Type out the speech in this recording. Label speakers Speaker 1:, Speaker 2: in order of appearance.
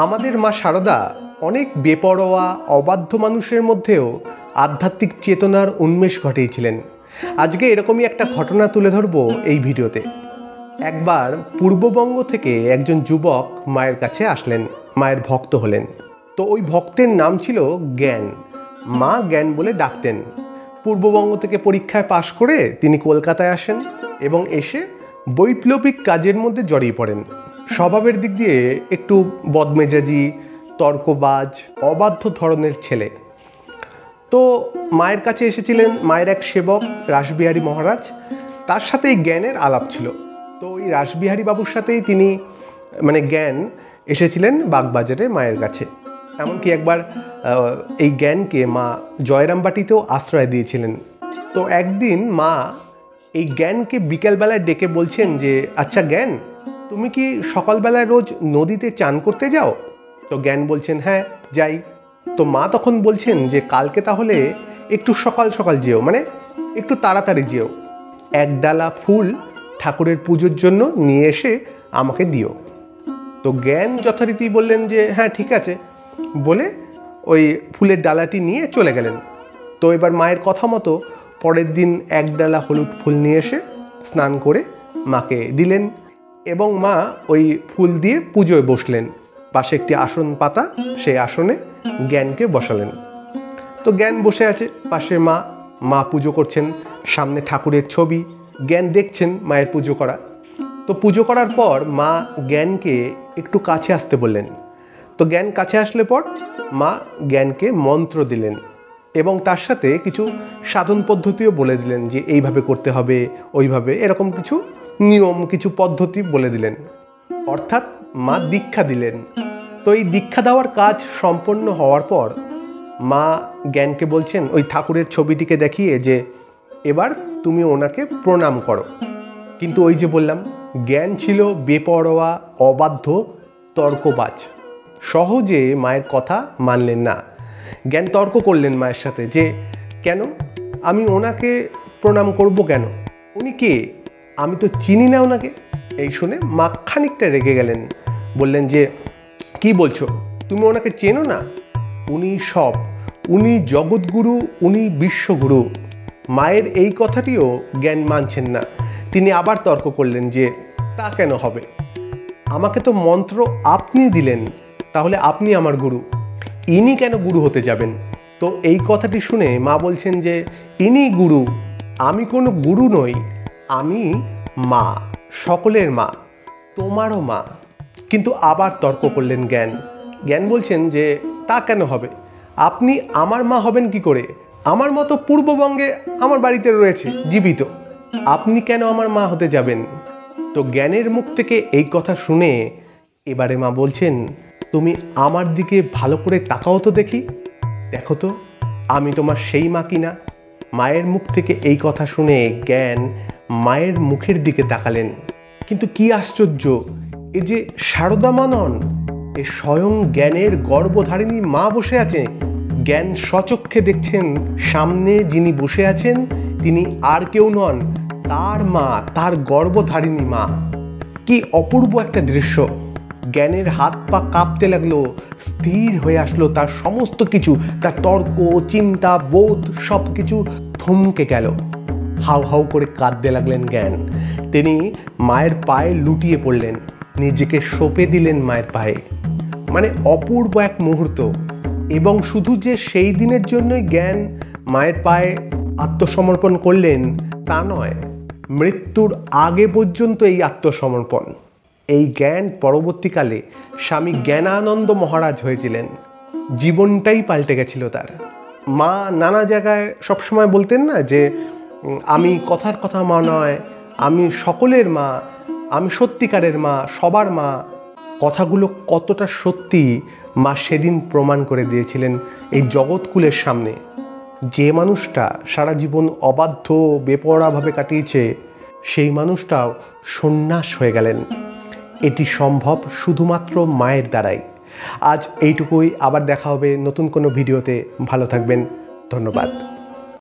Speaker 1: আমাদের মা শারদা অনেক বেপরোয়া অবাধ্য মানুষের মধ্যেও আধ্যাত্মিক চেতনার উন্মেষ ঘটিয়েছিলেন। আজকে এরকমই একটা ঘটনা তুলে ধরবো এই ভিডিওতে। একবার পূর্ববঙ্গ থেকে একজন যুবক মায়ের কাছে আসলেন, মায়ের ভক্ত হলেন। তো ওই ভক্তের নাম ছিল জ্ঞান। মা জ্ঞান বলে ডাকতেন। পূর্ববঙ্গ থেকে পরীক্ষায় পাশ করে তিনি কলকাতায় আসেন এবং এসে বৈপ্লবিক কাজের মধ্যে জড়িয়ে পড়েন। স্বভাবের দিক দিয়ে একটু বদমেজাজি, তর্কবাজ, অবাধ্য ধরনের ছেলে। তো মায়ের কাছে এসেছিলেন মায়ের এক সেবক রাসবিহারী মহারাজ, তার সাথে এই জ্ঞানের আলাপ ছিল। তো ওই রাসবিহারী বাবুর সাথেই তিনি জ্ঞান এসেছিলেন বাগবাজারে মায়ের কাছে। এমনকি একবার এই জ্ঞানকে মা জয়রামবাটিতেও আশ্রয় দিয়েছিলেন। তো একদিন মা এই জ্ঞানকে বিকেলবেলায় ডেকে বলছেন যে, আচ্ছা জ্ঞান, তুমি কি সকালবেলায় রোজ নদীতে চান করতে যাও? তো জ্ঞান বলছেন, হ্যাঁ যাই। তো মা তখন বলছেন যে, কালকে তাহলে একটু সকাল সকাল যেও, একটু তাড়াতাড়ি যেও, এক ডালা ফুল ঠাকুরের পুজোর জন্য নিয়ে এসে আমাকে দিও। তো জ্ঞান যথারীতি বললেন যে, হ্যাঁ ঠিক আছে, বলে ওই ফুলের ডালাটি নিয়ে চলে গেলেন। তো এবার মায়ের কথা মতো পরের দিন এক ডালা হলুদ ফুল নিয়ে এসে স্নান করে মাকে দিলেন এবং মা ওই ফুল দিয়ে পুজোয় বসলেন। পাশে একটি আসন পাতা, সেই আসনে জ্ঞানকে বসালেন। তো জ্ঞান বসে আছে, পাশে মা পুজো করছেন, সামনে ঠাকুরের ছবি, জ্ঞান দেখছেন মায়ের পুজো করা। তো পুজো করার পর মা জ্ঞানকে একটু কাছে আসতে বললেন। তো জ্ঞান কাছে আসলে পর মা জ্ঞানকে মন্ত্র দিলেন এবং তার সাথে কিছু সাধন পদ্ধতিও বলে দিলেন যে এইভাবে করতে হবে, ওইভাবে, এরকম কিছু নিয়ম, কিছু পদ্ধতি বলে দিলেন। অর্থাৎ মা দীক্ষা দিলেন। তো এই দীক্ষা দেওয়ার কাজ সম্পন্ন হওয়ার পর মা জ্ঞানকে বলছেন ওই ঠাকুরের ছবিটিকে দেখিয়ে যে, এবার তুমি ওনাকে প্রণাম করো। কিন্তু ওই যে বললাম, জ্ঞান ছিল বেপরোয়া, অবাধ্য, তর্কবাজ। সহজে মায়ের কথা মানলেন না। জ্ঞান তর্ক করলেন মায়ের সাথে যে, কেন আমি ওনাকে প্রণাম করব, কেন, উনি কে, আমি তো চিনি না ওনাকে। এই শুনে মা খানিকটা রেগে গেলেন, বললেন যে, কি বলছো, তুমি ওনাকে চেনো না? উনি সব, উনি জগৎগুরু, উনি বিশ্বগুরু। মায়ের এই কথাটিও জ্ঞান মানছেন না। তিনি আবার তর্ক করলেন যে, তা কেন হবে, আমাকে তো মন্ত্র আপনি দিলেন, তাহলে আপনি আমার গুরু, ইনি কেন গুরু হতে যাবেন? তো এই কথাটি শুনে মা বলছেন যে, ইনি গুরু, আমি কোনো গুরু নই, আমি মা, সকলের মা, তোমারও মা। কিন্তু আবার তর্ক করলেন জ্ঞান বলছেন যে, তা কেন হবে, আপনি আমার মা হবেন কি করে? আমার মতো পূর্ববঙ্গে আমার বাড়িতে রয়েছে জীবিত, আপনি কেন আমার মা হতে যাবেন? তো জ্ঞানের মুখ থেকে এই কথা শুনে এবারে মা বলছেন, তুমি আমার দিকে ভালো করে তাকাও তো দেখি, দেখো তো আমি তোমার সেই মা কিনা। মায়ের মুখ থেকে এই কথা শুনে জ্ঞান মায়ের মুখের দিকে তাকালেন। কিন্তু কি আশ্চর্য, এ যে শারদা মা নন, এ স্বয়ং জ্ঞানের গর্ভধারিণী মা বসে আছে। জ্ঞান স্বচক্ষে দেখছেন সামনে যিনি বসে আছেন তিনি আর কেউ নন, তার মা, তার গর্ভধারিণী মা। কি অপূর্ব একটা দৃশ্য! জ্ঞানের হাত পা কাঁপতে লাগলো, স্থির হয়ে আসলো তার সমস্ত কিছু, তার তর্ক, চিন্তা, বোধ সব কিছু থমকে গেল। হাউ হাউ করে কাঁদতে লাগলেন জ্ঞান। তিনি মায়ের পায়ে লুটিয়ে পড়লেন, নিজেকে সঁপে দিলেন মায়ের পায়ে। অপূর্ব এক মুহূর্ত। এবং শুধু যে সেই দিনের জন্যই জ্ঞান মায়ের পায়ে আত্মসমর্পণ করলেন তা নয়, মৃত্যুর আগে পর্যন্ত এই আত্মসমর্পণ। এই জ্ঞান পরবর্তীকালে স্বামী জ্ঞানানন্দ মহারাজ হয়েছিলেন। জীবনটাই পাল্টে গেছিল তার। মা নানা জায়গায় সবসময় বলতেন না যে, আমি কথার কথা মা নয়, আমি সকলের মা, আমি সত্যিকারের মা, সবার মা। কথাগুলো কতটা সত্যি মা সেদিন প্রমাণ করে দিয়েছিলেন এই জগৎকুলের সামনে। যে মানুষটা সারা জীবন অবাধ্য, বেপরোয়াভাবে কাটিয়েছে, সেই মানুষটাও সন্ন্যাস হয়ে গেলেন। এটি সম্ভব শুধুমাত্র মায়ের দ্বারাই। আজ এইটুকুই, আবার দেখা হবে নতুন কোনো ভিডিওতে। ভালো থাকবেন, ধন্যবাদ।